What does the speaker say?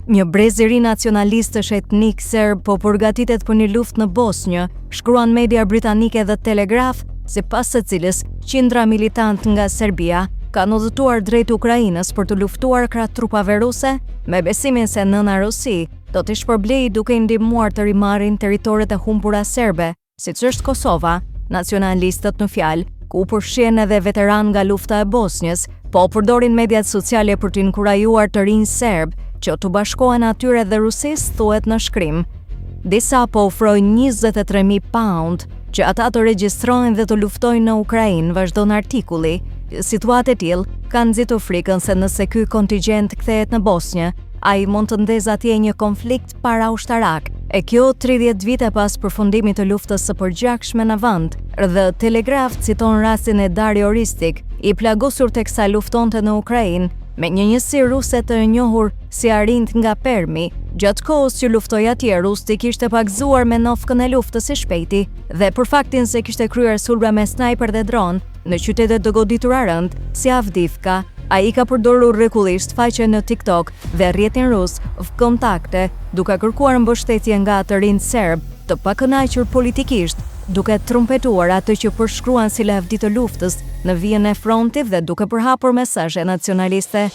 Një brez i ri nacionalistësh etnik serb po përgatitet për një luftë në Bosnjë, shkruan media britanike dhe Telegraph, sipas së cilës qindra militant nga Serbia kanë udhëtuar drejt Ukrainës për të luftuar krah trupave ruse, me besimin se nëna Rusi do t'i shpërblejë duke i ndihmuar të rimarrin territoret e humbura serbe, siç është Kosova. Nacionalistët në fjalë, ku përfshihen edhe veteran nga lufta e Bosnjës, po përdorin mediat sociale për të inkurajuar të rinj serb që të bashkohen atyre dhe Rusisë, thuhet në shkrim. Disa po ofrojnë 23.000 pound që ata të regjistrojnë dhe të luftojnë në Ukrainë, vazhdon artikulli. Situatë e tillë kanë nxitur frikën se nëse ky kontingjent kthehet në Bosnjë, ai mund të ndezë atje një konflikt para-ushtarak. E kjo 30 vite pas përfundimit të luftës së përgjakshme në vend. The Telegraph citon rastin e Dario Ristik, i plagosur teksa luftonte në Ukrainë me një njësi ruse të njohur si Arind nga Permi. Gjatë kohës që luftoi atje, Rusti kishte pagzuar me nofkën e luftës së shpejti dhe për faktin se kishte kryer sulme me snajper dhe dron në qytetet të goditura rënd si Avdivka. Ai ka përdorur rregullisht faqen në TikTok dhe rrjetin rus Vkontakte, duke kërkuar mbështetje nga të rinj serb të pakënaqur politikisht, duke trumpetuar atë që përshkruan si lavdi të luftës në vijën e frontit dhe duke përhapur mesazhe nacionaliste.